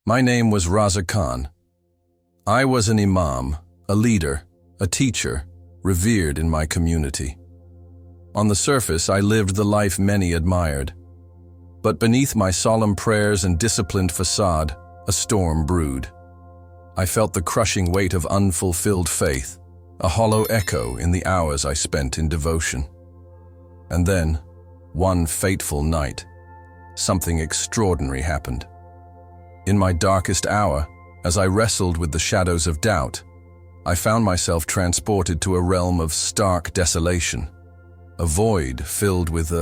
My name was Raza Khan. I was an Imam, a leader, a teacher, revered in my community. On the surface, I lived the life many admired. But beneath my solemn prayers and disciplined facade, a storm brewed. I felt the crushing weight of unfulfilled faith, a hollow echo in the hours I spent in devotion. And then, one fateful night, something extraordinary happened. In my darkest hour, as I wrestled with the shadows of doubt, I found myself transported to a realm of stark desolation, a void filled with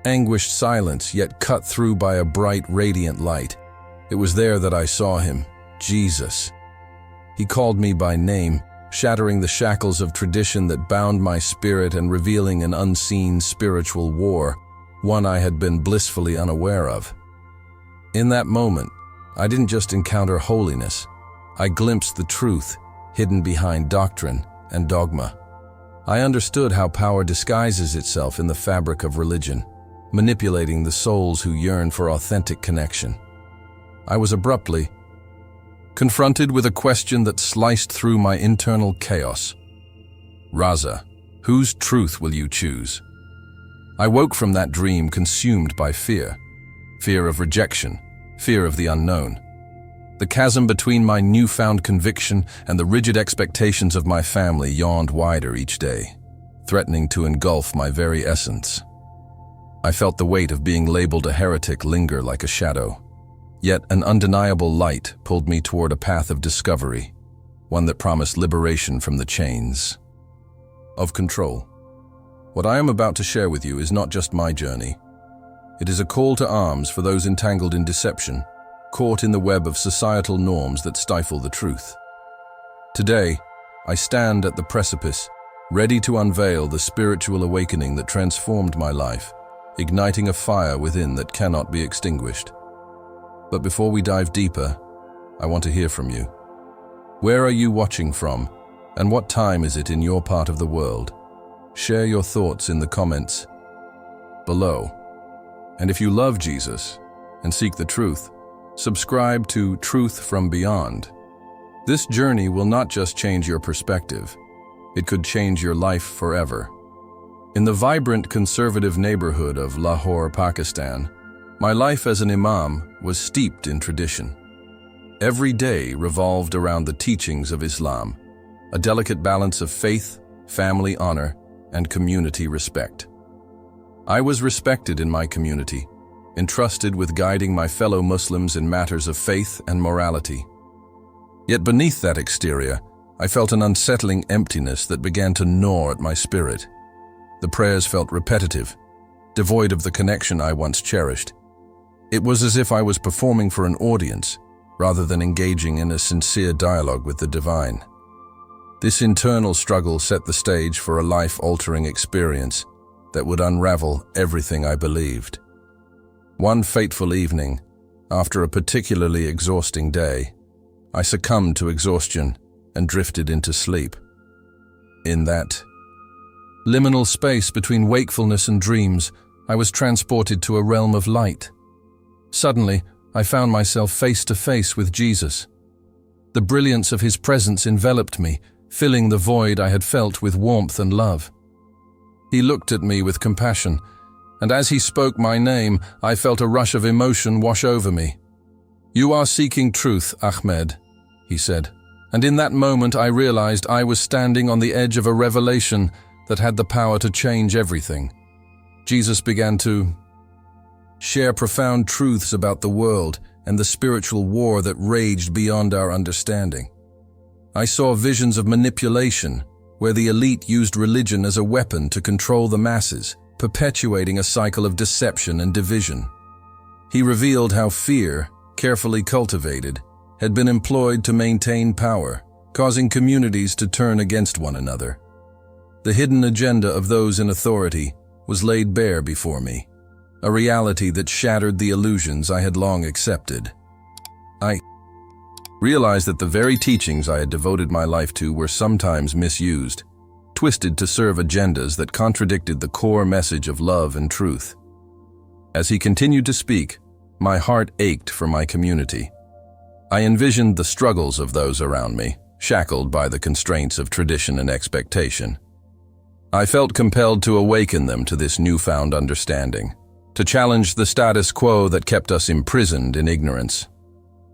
anguished silence, yet cut through by a bright, radiant light. It was there that I saw him, Jesus. He called me by name, shattering the shackles of tradition that bound my spirit and revealing an unseen spiritual war, one I had been blissfully unaware of. In that moment, I didn't just encounter holiness, I glimpsed the truth hidden behind doctrine and dogma. I understood how power disguises itself in the fabric of religion, manipulating the souls who yearn for authentic connection. I was abruptly confronted with a question that sliced through my internal chaos. Raza, whose truth will you choose? I woke from that dream consumed by fear. Fear of rejection, fear of the unknown. The chasm between my newfound conviction and the rigid expectations of my family yawned wider each day, threatening to engulf my very essence. I felt the weight of being labeled a heretic linger like a shadow. Yet an undeniable light pulled me toward a path of discovery, one that promised liberation from the chains of control. What I am about to share with you is not just my journey. It is a call to arms for those entangled in deception, caught in the web of societal norms that stifle the truth. Today, I stand at the precipice, ready to unveil the spiritual awakening that transformed my life, igniting a fire within that cannot be extinguished. But before we dive deeper, I want to hear from you. Where are you watching from, and what time is it in your part of the world? Share your thoughts in the comments below. And if you love Jesus and seek the truth, subscribe to Truth from Beyond. This journey will not just change your perspective, it could change your life forever. In the vibrant conservative neighborhood of Lahore, Pakistan, my life as an imam was steeped in tradition. Every day revolved around the teachings of Islam, a delicate balance of faith, family honor, and community respect. I was respected in my community, entrusted with guiding my fellow Muslims in matters of faith and morality. Yet beneath that exterior, I felt an unsettling emptiness that began to gnaw at my spirit. The prayers felt repetitive, devoid of the connection I once cherished. It was as if I was performing for an audience, rather than engaging in a sincere dialogue with the divine. This internal struggle set the stage for a life-altering experience that would unravel everything I believed. One fateful evening, after a particularly exhausting day, I succumbed to exhaustion and drifted into sleep. In that liminal space between wakefulness and dreams, I was transported to a realm of light. Suddenly, I found myself face to face with Jesus. The brilliance of his presence enveloped me, filling the void I had felt with warmth and love. He looked at me with compassion, and as he spoke my name, I felt a rush of emotion wash over me. "You are seeking truth, Ahmed," he said, and in that moment I realized I was standing on the edge of a revelation that had the power to change everything. Jesus began to share profound truths about the world and the spiritual war that raged beyond our understanding. I saw visions of manipulation, where the elite used religion as a weapon to control the masses, perpetuating a cycle of deception and division. He revealed how fear, carefully cultivated, had been employed to maintain power, causing communities to turn against one another. The hidden agenda of those in authority was laid bare before me, a reality that shattered the illusions I had long accepted. I realized that the very teachings I had devoted my life to were sometimes misused, twisted to serve agendas that contradicted the core message of love and truth. As he continued to speak, My heart ached for my community. I envisioned the struggles of those around me, shackled by the constraints of tradition and expectation. I felt compelled to awaken them to this newfound understanding, to challenge the status quo that kept us imprisoned in ignorance.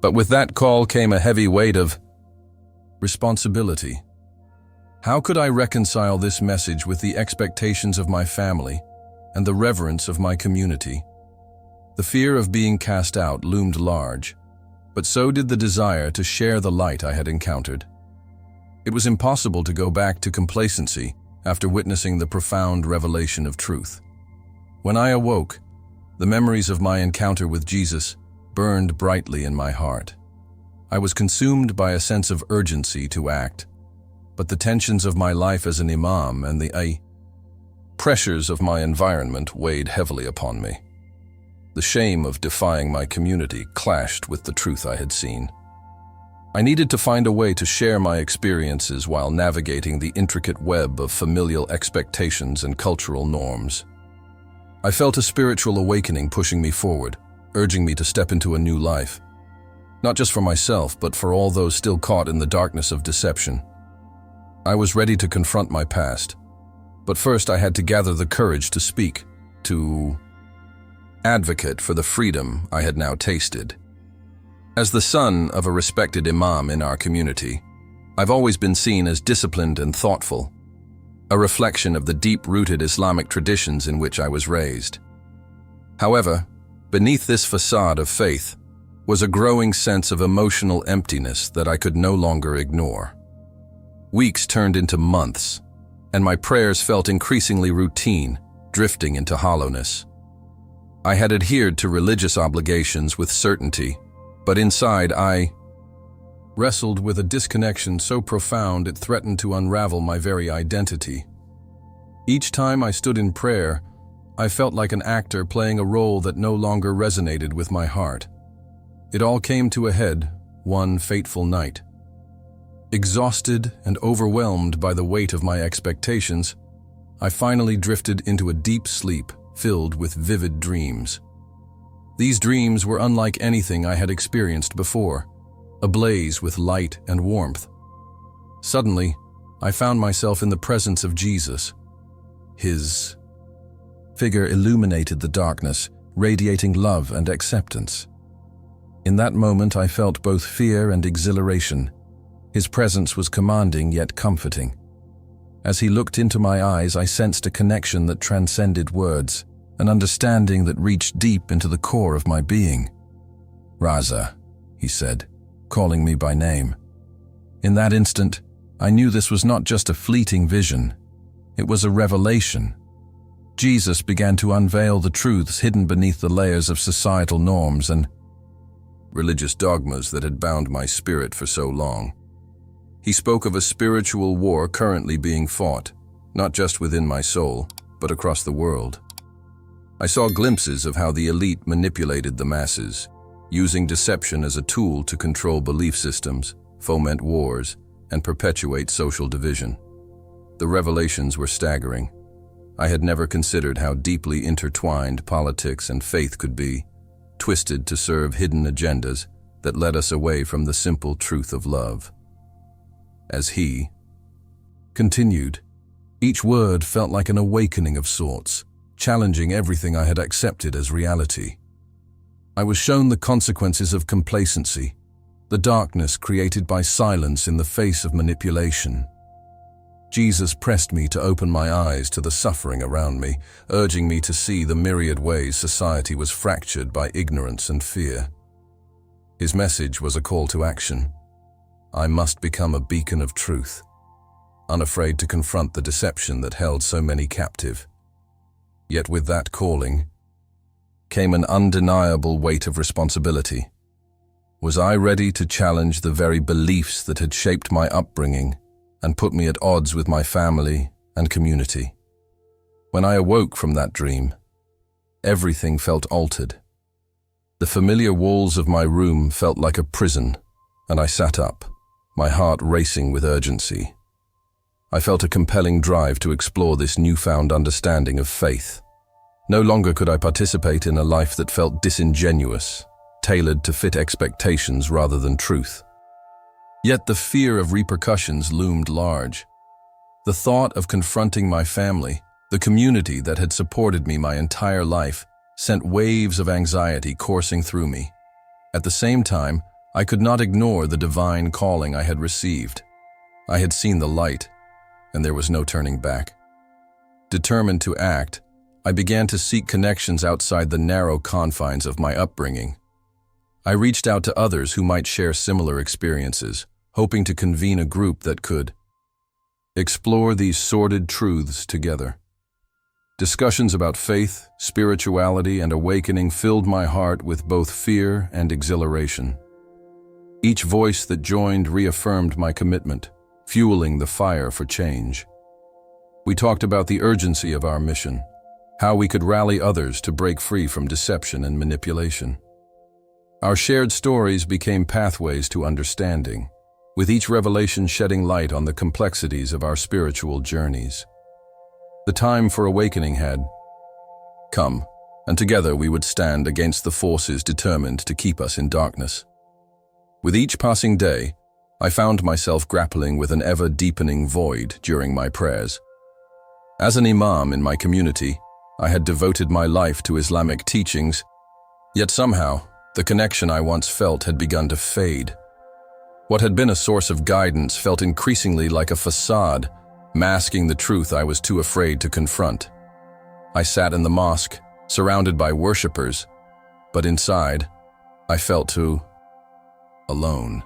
But with that call came a heavy weight of responsibility. How could I reconcile this message with the expectations of my family and the reverence of my community? The fear of being cast out loomed large, but so did the desire to share the light I had encountered. It was impossible to go back to complacency after witnessing the profound revelation of truth. When I awoke, the memories of my encounter with Jesus burned brightly in my heart. I was consumed by a sense of urgency to act, but the tensions of my life as an imam and the pressures of my environment weighed heavily upon me. The shame of defying my community clashed with the truth I had seen. I needed to find a way to share my experiences while navigating the intricate web of familial expectations and cultural norms. I felt a spiritual awakening pushing me forward, urging me to step into a new life. Not just for myself, but for all those still caught in the darkness of deception. I was ready to confront my past, but first I had to gather the courage to speak, to advocate for the freedom I had now tasted. As the son of a respected imam in our community, I've always been seen as disciplined and thoughtful, a reflection of the deep-rooted Islamic traditions in which I was raised. However, beneath this facade of faith was a growing sense of emotional emptiness that I could no longer ignore. Weeks turned into months, and my prayers felt increasingly routine, drifting into hollowness. I had adhered to religious obligations with certainty, but inside I wrestled with a disconnection so profound it threatened to unravel my very identity. Each time I stood in prayer, I felt like an actor playing a role that no longer resonated with my heart. It all came to a head one fateful night. Exhausted and overwhelmed by the weight of my expectations, I finally drifted into a deep sleep filled with vivid dreams. These dreams were unlike anything I had experienced before, ablaze with light and warmth. Suddenly, I found myself in the presence of Jesus. His figure illuminated the darkness, radiating love and acceptance. In that moment, I felt both fear and exhilaration. His presence was commanding yet comforting. As he looked into my eyes, I sensed a connection that transcended words, an understanding that reached deep into the core of my being. "Raza," he said, calling me by name. In that instant, I knew this was not just a fleeting vision. It was a revelation. Jesus began to unveil the truths hidden beneath the layers of societal norms and religious dogmas that had bound my spirit for so long. He spoke of a spiritual war currently being fought, not just within my soul, but across the world. I saw glimpses of how the elite manipulated the masses, using deception as a tool to control belief systems, foment wars, and perpetuate social division. The revelations were staggering. I had never considered how deeply intertwined politics and faith could be, twisted to serve hidden agendas that led us away from the simple truth of love. As he continued, each word felt like an awakening of sorts, challenging everything I had accepted as reality. I was shown the consequences of complacency, the darkness created by silence in the face of manipulation. Jesus pressed me to open my eyes to the suffering around me, urging me to see the myriad ways society was fractured by ignorance and fear. His message was a call to action. I must become a beacon of truth, unafraid to confront the deception that held so many captive. Yet with that calling came an undeniable weight of responsibility. Was I ready to challenge the very beliefs that had shaped my upbringing and put me at odds with my family and community? When I awoke from that dream, everything felt altered. The familiar walls of my room felt like a prison, and I sat up, my heart racing with urgency. I felt a compelling drive to explore this newfound understanding of faith, No longer could I participate in a life that felt disingenuous, tailored to fit expectations rather than truth. Yet the fear of repercussions loomed large. The thought of confronting my family, the community that had supported me my entire life, sent waves of anxiety coursing through me. At the same time, I could not ignore the divine calling I had received. I had seen the light, and there was no turning back. Determined to act, I began to seek connections outside the narrow confines of my upbringing. I reached out to others who might share similar experiences, hoping to convene a group that could explore these sordid truths together. Discussions about faith, spirituality, and awakening filled my heart with both fear and exhilaration. Each voice that joined reaffirmed my commitment, fueling the fire for change. We talked about the urgency of our mission, how we could rally others to break free from deception and manipulation. Our shared stories became pathways to understanding, with each revelation shedding light on the complexities of our spiritual journeys. The time for awakening had come, and together we would stand against the forces determined to keep us in darkness. With each passing day, I found myself grappling with an ever-deepening void during my prayers. As an Imam in my community, I had devoted my life to Islamic teachings, yet somehow, the connection I once felt had begun to fade. What had been a source of guidance felt increasingly like a facade, masking the truth I was too afraid to confront. I sat in the mosque, surrounded by worshippers, but inside, I felt too alone.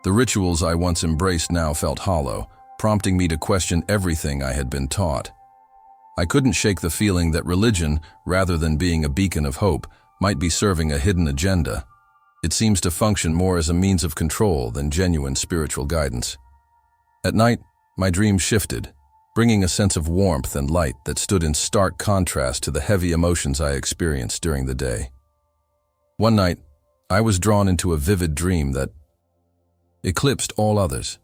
The rituals I once embraced now felt hollow, prompting me to question everything I had been taught. I couldn't shake the feeling that religion, rather than being a beacon of hope, might be serving a hidden agenda. It seems to function more as a means of control than genuine spiritual guidance. At night, my dreams shifted, bringing a sense of warmth and light that stood in stark contrast to the heavy emotions I experienced during the day. One night, I was drawn into a vivid dream that eclipsed all others.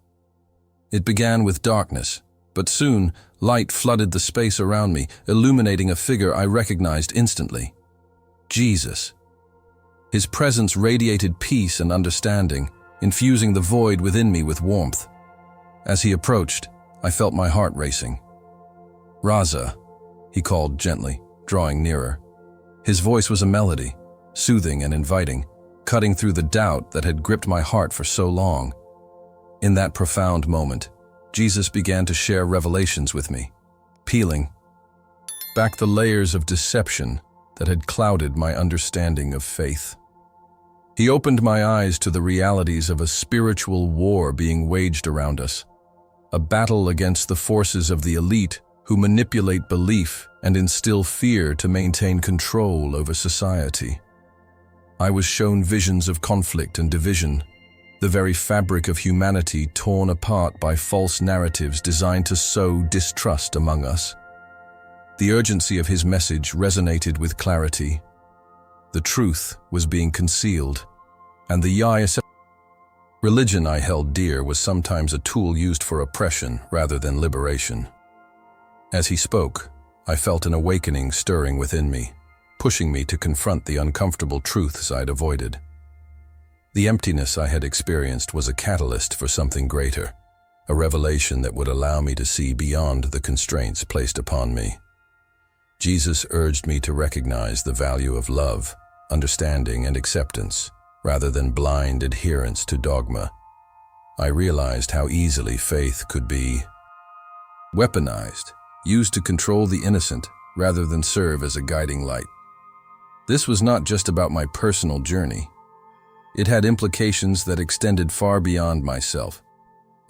It began with darkness, but soon light flooded the space around me, illuminating a figure I recognized instantly: Jesus. His presence radiated peace and understanding, infusing the void within me with warmth. As he approached, I felt my heart racing. "Raza," he called gently, drawing nearer. His voice was a melody, soothing and inviting, cutting through the doubt that had gripped my heart for so long. In that profound moment, Jesus began to share revelations with me, peeling back the layers of deception that had clouded my understanding of faith. He opened my eyes to the realities of a spiritual war being waged around us, a battle against the forces of the elite who manipulate belief and instill fear to maintain control over society. I was shown visions of conflict and division, the very fabric of humanity torn apart by false narratives designed to sow distrust among us. The urgency of his message resonated with clarity. The truth was being concealed, and the religion I held dear was sometimes a tool used for oppression rather than liberation. As he spoke, I felt an awakening stirring within me, pushing me to confront the uncomfortable truths I'd avoided. The emptiness I had experienced was a catalyst for something greater, a revelation that would allow me to see beyond the constraints placed upon me. Jesus urged me to recognize the value of love, understanding, and acceptance, rather than blind adherence to dogma. I realized how easily faith could be weaponized, used to control the innocent rather than serve as a guiding light. This was not just about my personal journey. It had implications that extended far beyond myself,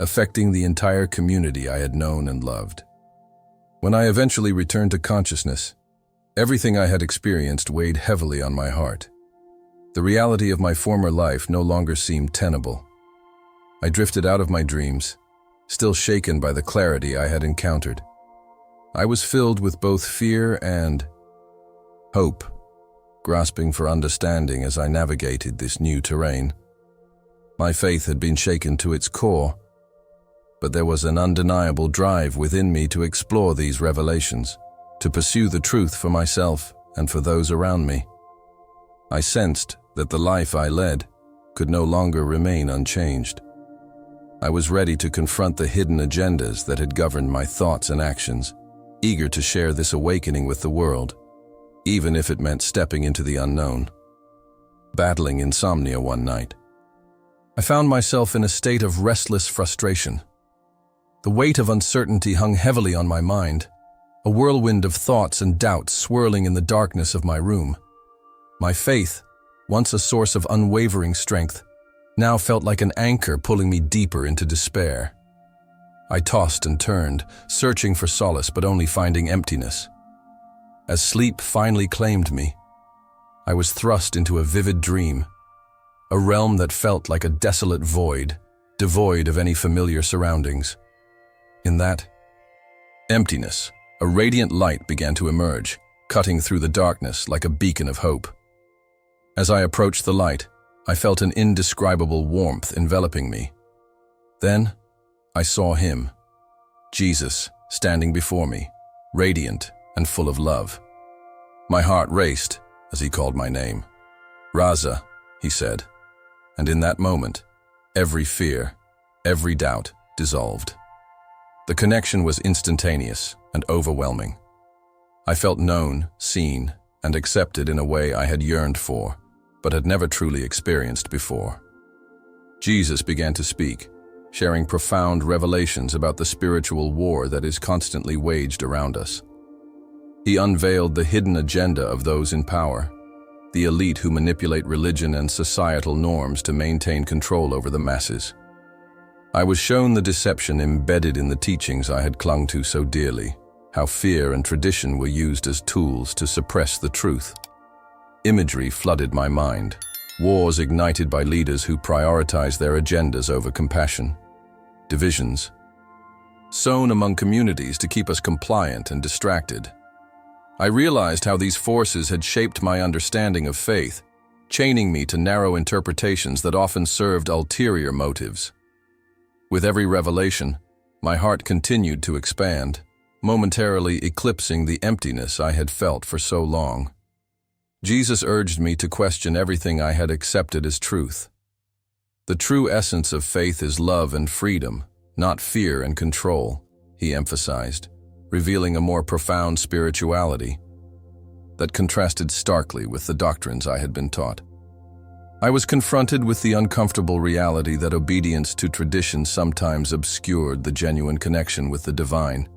affecting the entire community I had known and loved. When I eventually returned to consciousness, everything I had experienced weighed heavily on my heart. The reality of my former life no longer seemed tenable. I drifted out of my dreams, still shaken by the clarity I had encountered. I was filled with both fear and hope, grasping for understanding as I navigated this new terrain. My faith had been shaken to its core, but there was an undeniable drive within me to explore these revelations, to pursue the truth for myself and for those around me. I sensed that the life I led could no longer remain unchanged. I was ready to confront the hidden agendas that had governed my thoughts and actions, eager to share this awakening with the world, even if it meant stepping into the unknown. Battling insomnia one night, I found myself in a state of restless frustration. The weight of uncertainty hung heavily on my mind, a whirlwind of thoughts and doubts swirling in the darkness of my room. My faith, once a source of unwavering strength, now felt like an anchor pulling me deeper into despair. I tossed and turned, searching for solace but only finding emptiness. As sleep finally claimed me, I was thrust into a vivid dream, a realm that felt like a desolate void, devoid of any familiar surroundings. In that emptiness, a radiant light began to emerge, cutting through the darkness like a beacon of hope. As I approached the light, I felt an indescribable warmth enveloping me. Then, I saw him, Jesus, standing before me, radiant and full of love. My heart raced as he called my name. "Raza," he said, and in that moment, every fear, every doubt dissolved. The connection was instantaneous and overwhelming. I felt known, seen, and accepted in a way I had yearned for, but had never truly experienced before. Jesus began to speak, sharing profound revelations about the spiritual war that is constantly waged around us. He unveiled the hidden agenda of those in power, the elite who manipulate religion and societal norms to maintain control over the masses. I was shown the deception embedded in the teachings I had clung to so dearly, how fear and tradition were used as tools to suppress the truth. Imagery flooded my mind, wars ignited by leaders who prioritized their agendas over compassion, divisions sown among communities to keep us compliant and distracted. I realized how these forces had shaped my understanding of faith, chaining me to narrow interpretations that often served ulterior motives. With every revelation, my heart continued to expand, momentarily eclipsing the emptiness I had felt for so long. Jesus urged me to question everything I had accepted as truth. The true essence of faith is love and freedom, not fear and control, he emphasized, revealing a more profound spirituality that contrasted starkly with the doctrines I had been taught. I was confronted with the uncomfortable reality that obedience to tradition sometimes obscured the genuine connection with the divine.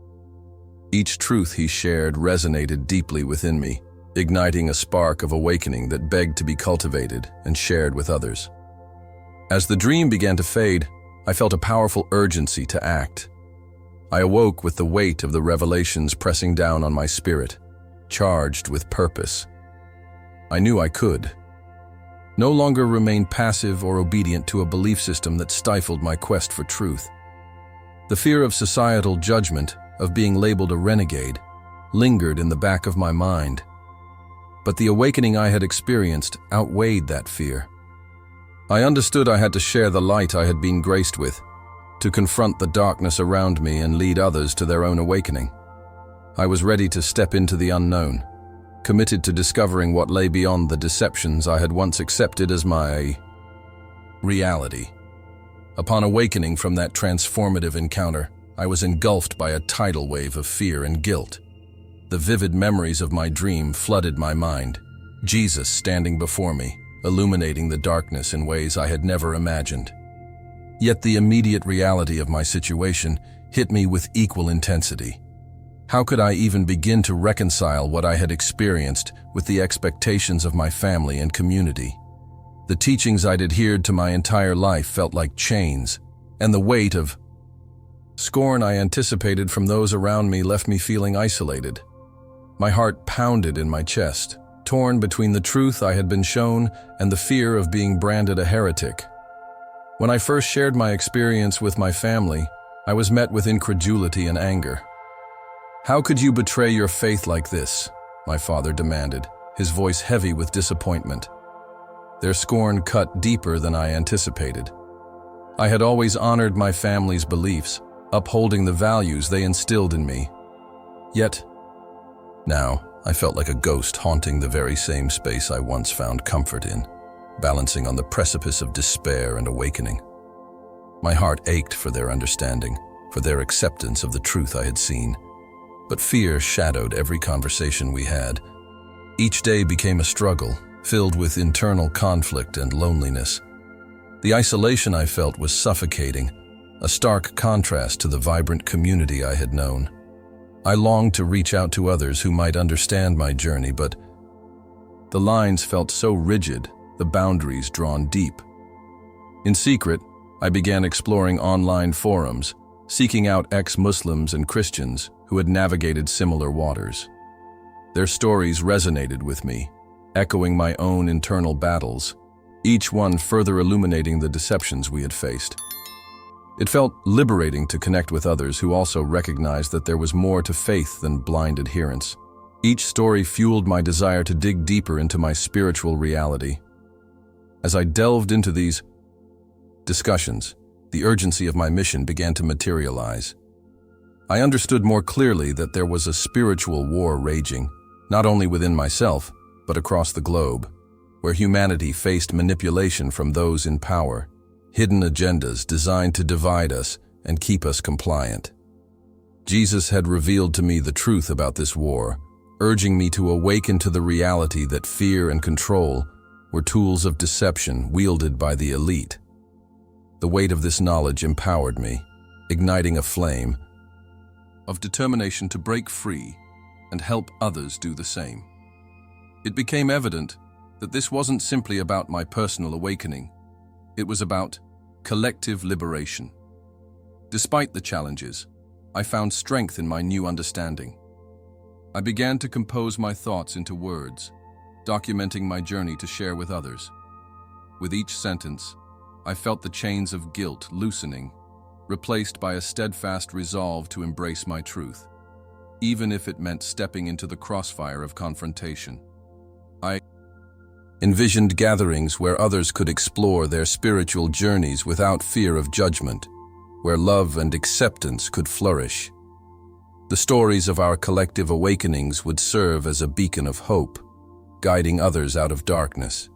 Each truth he shared resonated deeply within me, igniting a spark of awakening that begged to be cultivated and shared with others. As the dream began to fade, I felt a powerful urgency to act. I awoke with the weight of the revelations pressing down on my spirit, charged with purpose. I knew I could no longer remain passive or obedient to a belief system that stifled my quest for truth. The fear of societal judgment, of being labeled a renegade, lingered in the back of my mind. But the awakening I had experienced outweighed that fear. I understood I had to share the light I had been graced with, to confront the darkness around me and lead others to their own awakening. I was ready to step into the unknown, committed to discovering what lay beyond the deceptions I had once accepted as my reality. Upon awakening from that transformative encounter, I was engulfed by a tidal wave of fear and guilt. The vivid memories of my dream flooded my mind, Jesus standing before me, illuminating the darkness in ways I had never imagined. Yet the immediate reality of my situation hit me with equal intensity. How could I even begin to reconcile what I had experienced with the expectations of my family and community? The teachings I'd adhered to my entire life felt like chains, and the weight of scorn I anticipated from those around me left me feeling isolated. My heart pounded in my chest, torn between the truth I had been shown and the fear of being branded a heretic. When I first shared my experience with my family, I was met with incredulity and anger. "How could you betray your faith like this?" my father demanded, his voice heavy with disappointment. Their scorn cut deeper than I anticipated. I had always honored my family's beliefs, upholding the values they instilled in me. Yet, Now, I felt like a ghost haunting the very same space I once found comfort in, balancing on the precipice of despair and awakening. My heart ached for their understanding, for their acceptance of the truth I had seen. But fear shadowed every conversation we had. Each day became a struggle, filled with internal conflict and loneliness. The isolation I felt was suffocating, a stark contrast to the vibrant community I had known. I longed to reach out to others who might understand my journey, but the lines felt so rigid, the boundaries drawn deep. In secret, I began exploring online forums, seeking out ex-Muslims and Christians who had navigated similar waters. Their stories resonated with me, echoing my own internal battles, each one further illuminating the deceptions we had faced. It felt liberating to connect with others who also recognized that there was more to faith than blind adherence. Each story fueled my desire to dig deeper into my spiritual reality. As I delved into these discussions, the urgency of my mission began to materialize. I understood more clearly that there was a spiritual war raging, not only within myself, but across the globe, where humanity faced manipulation from those in power, hidden agendas designed to divide us and keep us compliant. Jesus had revealed to me the truth about this war, urging me to awaken to the reality that fear and control were tools of deception wielded by the elite. The weight of this knowledge empowered me, igniting a flame of determination to break free and help others do the same. It became evident that this wasn't simply about my personal awakening. It was about collective liberation. Despite the challenges, I found strength in my new understanding. I began to compose my thoughts into words, documenting my journey to share with others. With each sentence, I felt the chains of guilt loosening, replaced by a steadfast resolve to embrace my truth, even if it meant stepping into the crossfire of confrontation. I envisioned gatherings where others could explore their spiritual journeys without fear of judgment, where love and acceptance could flourish. The stories of our collective awakenings would serve as a beacon of hope, guiding others out of darkness.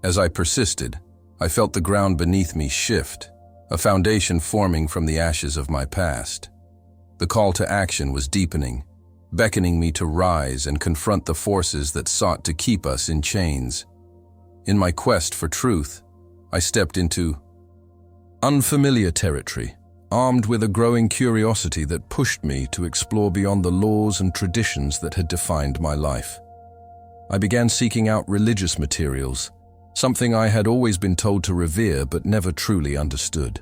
As I persisted, I felt the ground beneath me shift, a foundation forming from the ashes of my past. The call to action was deepening, beckoning me to rise and confront the forces that sought to keep us in chains. In my quest for truth, I stepped into unfamiliar territory, armed with a growing curiosity that pushed me to explore beyond the laws and traditions that had defined my life. I began seeking out religious materials, something I had always been told to revere but never truly understood.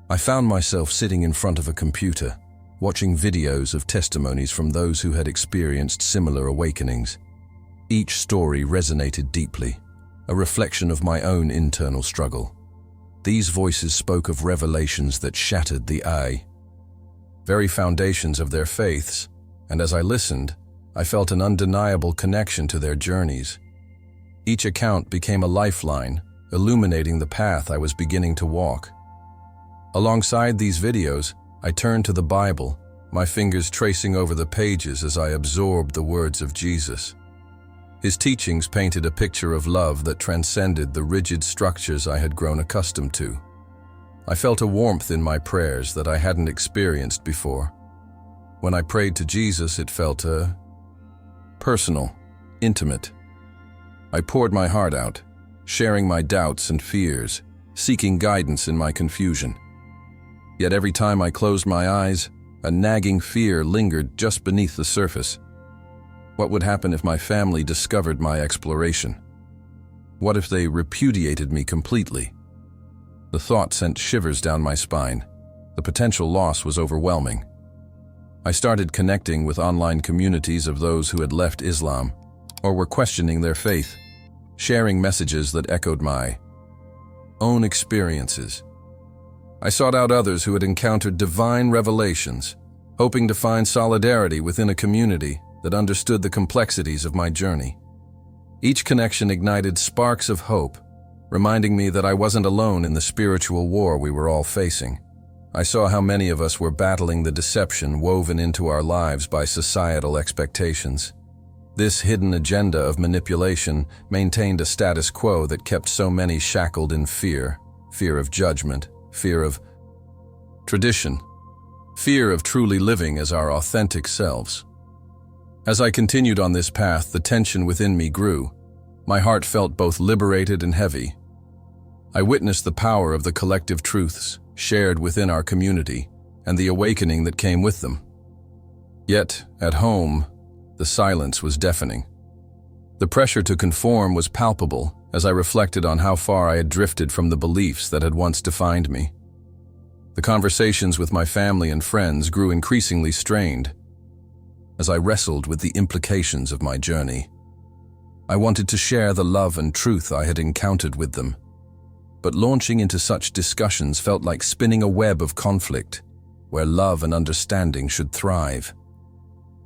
I found myself sitting in front of a computer, watching videos of testimonies from those who had experienced similar awakenings. Each story resonated deeply, a reflection of my own internal struggle. These voices spoke of revelations that shattered the very foundations of their faiths, and as I listened, I felt an undeniable connection to their journeys. Each account became a lifeline, illuminating the path I was beginning to walk. Alongside these videos, I turned to the Bible, my fingers tracing over the pages as I absorbed the words of Jesus. His teachings painted a picture of love that transcended the rigid structures I had grown accustomed to. I felt a warmth in my prayers that I hadn't experienced before. When I prayed to Jesus, it felt personal, intimate. I poured my heart out, sharing my doubts and fears, seeking guidance in my confusion. Yet every time I closed my eyes, a nagging fear lingered just beneath the surface. What would happen if my family discovered my exploration? What if they repudiated me completely? The thought sent shivers down my spine. The potential loss was overwhelming. I started connecting with online communities of those who had left Islam or were questioning their faith, sharing messages that echoed my own experiences. I sought out others who had encountered divine revelations, hoping to find solidarity within a community that understood the complexities of my journey. Each connection ignited sparks of hope, reminding me that I wasn't alone in the spiritual war we were all facing. I saw how many of us were battling the deception woven into our lives by societal expectations. This hidden agenda of manipulation maintained a status quo that kept so many shackled in fear of judgment, fear of tradition, fear of truly living as our authentic selves. As I continued on this path, the tension within me grew. My heart felt both liberated and heavy. I witnessed the power of the collective truths shared within our community and the awakening that came with them. Yet, at home, the silence was deafening. The pressure to conform was palpable as I reflected on how far I had drifted from the beliefs that had once defined me. The conversations with my family and friends grew increasingly strained as I wrestled with the implications of my journey. I wanted to share the love and truth I had encountered with them, but launching into such discussions felt like spinning a web of conflict where love and understanding should thrive.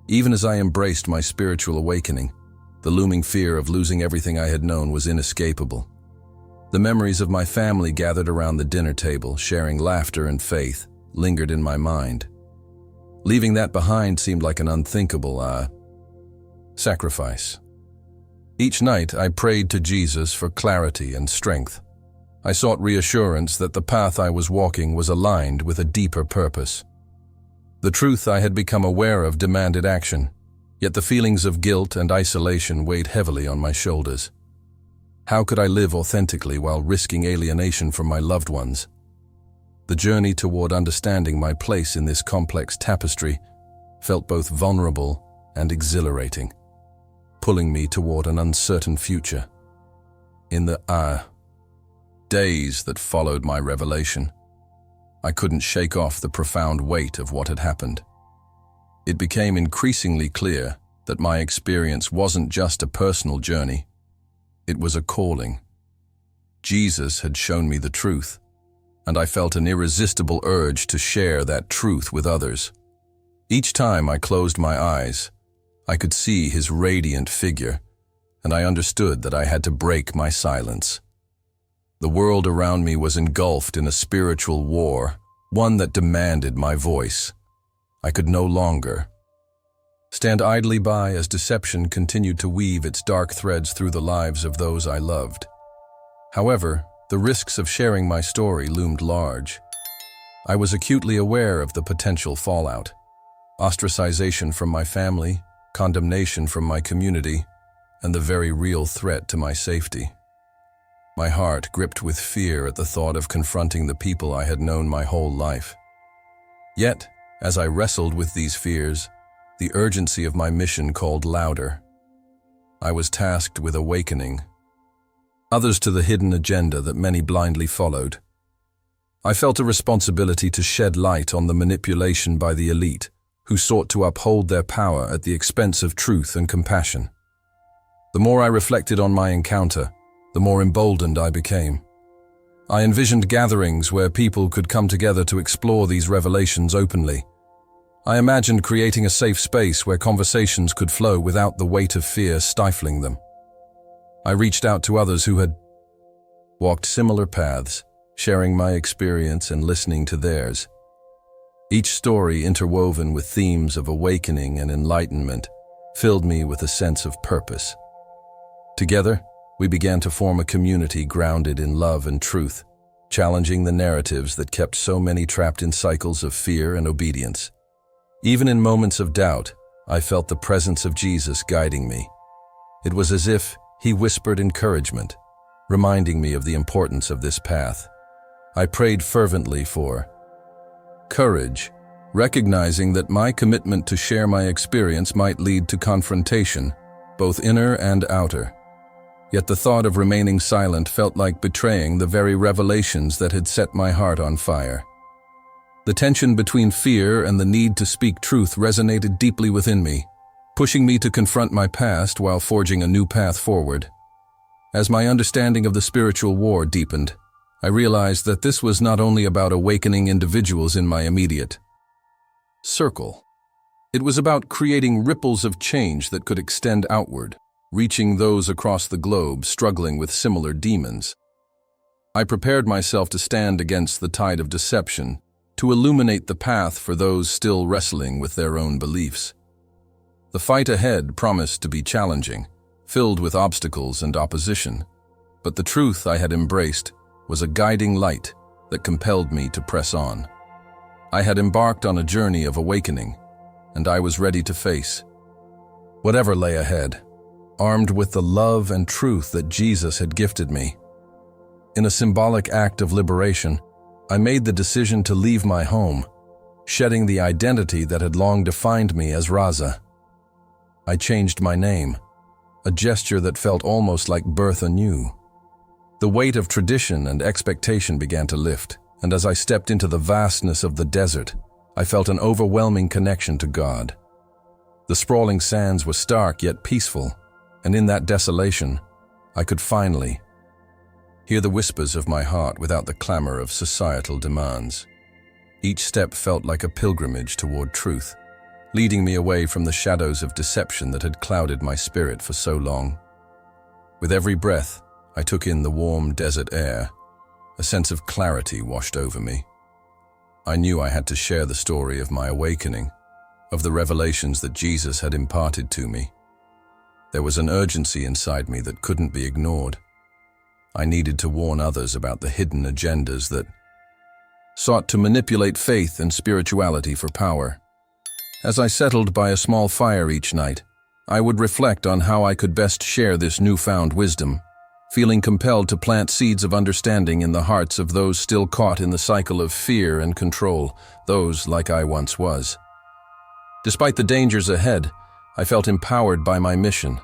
Even as I embraced my spiritual awakening, the looming fear of losing everything I had known was inescapable. The memories of my family gathered around the dinner table, sharing laughter and faith, lingered in my mind. Leaving that behind seemed like an unthinkable sacrifice. Each night I prayed to Jesus for clarity and strength. I sought reassurance that the path I was walking was aligned with a deeper purpose. The truth I had become aware of demanded action, yet the feelings of guilt and isolation weighed heavily on my shoulders. How could I live authentically while risking alienation from my loved ones? The journey toward understanding my place in this complex tapestry felt both vulnerable and exhilarating, pulling me toward an uncertain future. In the days that followed my revelation, I couldn't shake off the profound weight of what had happened. It became increasingly clear that my experience wasn't just a personal journey, it was a calling. Jesus had shown me the truth, and I felt an irresistible urge to share that truth with others. Each time I closed my eyes, I could see his radiant figure, and I understood that I had to break my silence. The world around me was engulfed in a spiritual war, one that demanded my voice. I could no longer stand idly by as deception continued to weave its dark threads through the lives of those I loved. However, the risks of sharing my story loomed large. I was acutely aware of the potential fallout: ostracization from my family, condemnation from my community, and the very real threat to my safety. My heart gripped with fear at the thought of confronting the people I had known my whole life. Yet, as I wrestled with these fears, the urgency of my mission called louder. I was tasked with awakening others to the hidden agenda that many blindly followed. I felt a responsibility to shed light on the manipulation by the elite, who sought to uphold their power at the expense of truth and compassion. The more I reflected on my encounter, the more emboldened I became. I envisioned gatherings where people could come together to explore these revelations openly. I imagined creating a safe space where conversations could flow without the weight of fear stifling them. I reached out to others who had walked similar paths, sharing my experience and listening to theirs. Each story, interwoven with themes of awakening and enlightenment, filled me with a sense of purpose. Together, we began to form a community grounded in love and truth, challenging the narratives that kept so many trapped in cycles of fear and obedience. Even in moments of doubt, I felt the presence of Jesus guiding me. It was as if he whispered encouragement, reminding me of the importance of this path. I prayed fervently for courage, recognizing that my commitment to share my experience might lead to confrontation, both inner and outer. Yet the thought of remaining silent felt like betraying the very revelations that had set my heart on fire. The tension between fear and the need to speak truth resonated deeply within me, pushing me to confront my past while forging a new path forward. As my understanding of the spiritual war deepened, I realized that this was not only about awakening individuals in my immediate circle. It was about creating ripples of change that could extend outward, reaching those across the globe struggling with similar demons. I prepared myself to stand against the tide of deception, to illuminate the path for those still wrestling with their own beliefs. The fight ahead promised to be challenging, filled with obstacles and opposition, but the truth I had embraced was a guiding light that compelled me to press on. I had embarked on a journey of awakening, and I was ready to face whatever lay ahead, armed with the love and truth that Jesus had gifted me. In a symbolic act of liberation, I made the decision to leave my home, shedding the identity that had long defined me as Raza. I changed my name, a gesture that felt almost like birth anew. The weight of tradition and expectation began to lift, and as I stepped into the vastness of the desert, I felt an overwhelming connection to God. The sprawling sands were stark yet peaceful, and in that desolation, I could finally hear the whispers of my heart without the clamor of societal demands. Each step felt like a pilgrimage toward truth, leading me away from the shadows of deception that had clouded my spirit for so long. With every breath, I took in the warm desert air. A sense of clarity washed over me. I knew I had to share the story of my awakening, of the revelations that Jesus had imparted to me. There was an urgency inside me that couldn't be ignored. I needed to warn others about the hidden agendas that sought to manipulate faith and spirituality for power. As I settled by a small fire each night, I would reflect on how I could best share this newfound wisdom, feeling compelled to plant seeds of understanding in the hearts of those still caught in the cycle of fear and control, those like I once was. Despite the dangers ahead, I felt empowered by my mission.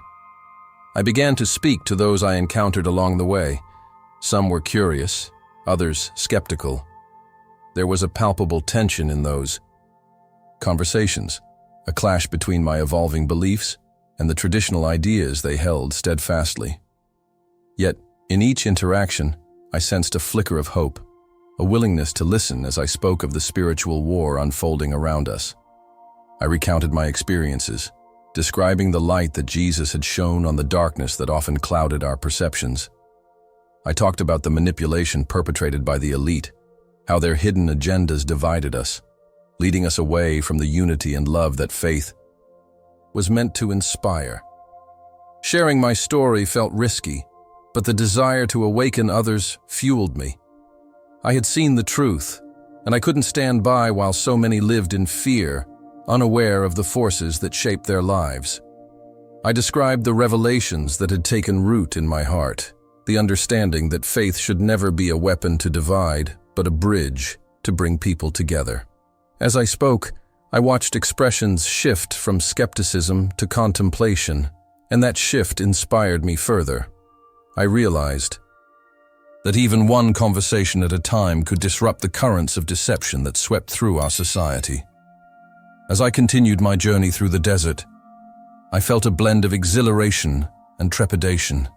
I began to speak to those I encountered along the way. Some were curious, others skeptical. There was a palpable tension in those conversations, a clash between my evolving beliefs and the traditional ideas they held steadfastly. Yet, in each interaction, I sensed a flicker of hope, a willingness to listen as I spoke of the spiritual war unfolding around us. I recounted my experiences, describing the light that Jesus had shone on the darkness that often clouded our perceptions. I talked about the manipulation perpetrated by the elite, how their hidden agendas divided us, leading us away from the unity and love that faith was meant to inspire. Sharing my story felt risky, but the desire to awaken others fueled me. I had seen the truth, and I couldn't stand by while so many lived in fear, unaware of the forces that shaped their lives. I described the revelations that had taken root in my heart, the understanding that faith should never be a weapon to divide, but a bridge to bring people together. As I spoke, I watched expressions shift from skepticism to contemplation, and that shift inspired me further. I realized that even one conversation at a time could disrupt the currents of deception that swept through our society. As I continued my journey through the desert, I felt a blend of exhilaration and trepidation.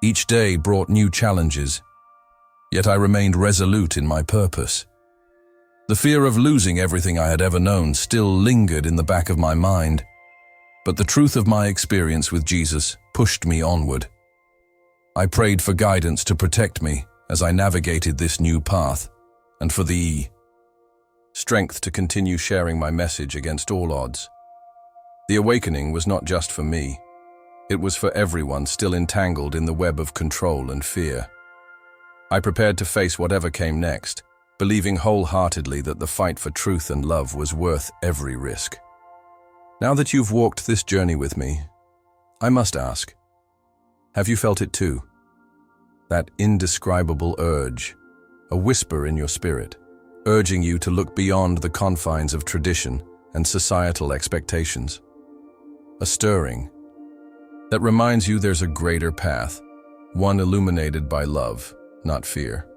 Each day brought new challenges, yet I remained resolute in my purpose. The fear of losing everything I had ever known still lingered in the back of my mind, but the truth of my experience with Jesus pushed me onward. I prayed for guidance to protect me as I navigated this new path, and for the strength to continue sharing my message against all odds. The awakening was not just for me. It was for everyone still entangled in the web of control and fear. I prepared to face whatever came next, believing wholeheartedly that the fight for truth and love was worth every risk. Now that you've walked this journey with me, I must ask, have you felt it too? That indescribable urge, a whisper in your spirit, urging you to look beyond the confines of tradition and societal expectations. A stirring that reminds you there's a greater path, one illuminated by love, not fear.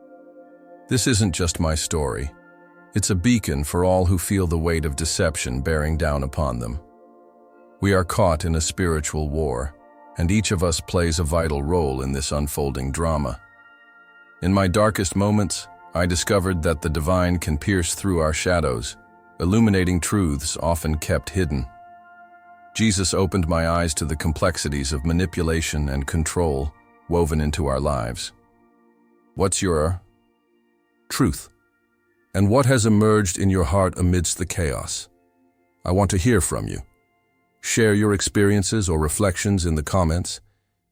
This isn't just my story. It's a beacon for all who feel the weight of deception bearing down upon them. We are caught in a spiritual war, and each of us plays a vital role in this unfolding drama. In my darkest moments, I discovered that the divine can pierce through our shadows, illuminating truths often kept hidden. Jesus opened my eyes to the complexities of manipulation and control woven into our lives. What's your truth? And what has emerged in your heart amidst the chaos? I want to hear from you. Share your experiences or reflections in the comments,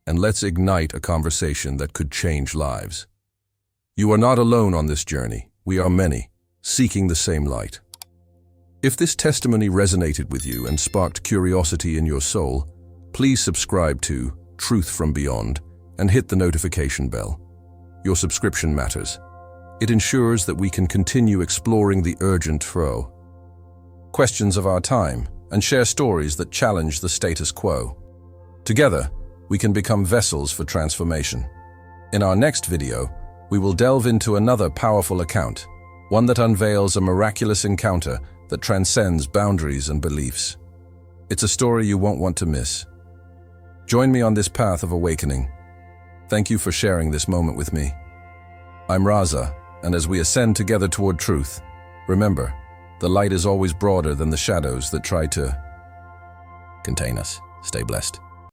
and let's ignite a conversation that could change lives. You are not alone on this journey. We are many, seeking the same light. If this testimony resonated with you and sparked curiosity in your soul, please subscribe to Truth from Beyond and hit the notification bell. Your subscription matters. It ensures that we can continue exploring the urgent questions of our time and share stories that challenge the status quo. Together, we can become vessels for transformation. In our next video, we will delve into another powerful account, one that unveils a miraculous encounter that transcends boundaries and beliefs. It's a story you won't want to miss. Join me on this path of awakening. Thank you for sharing this moment with me. I'm Raza, and as we ascend together toward truth, remember, the light is always broader than the shadows that try to contain us. Stay blessed.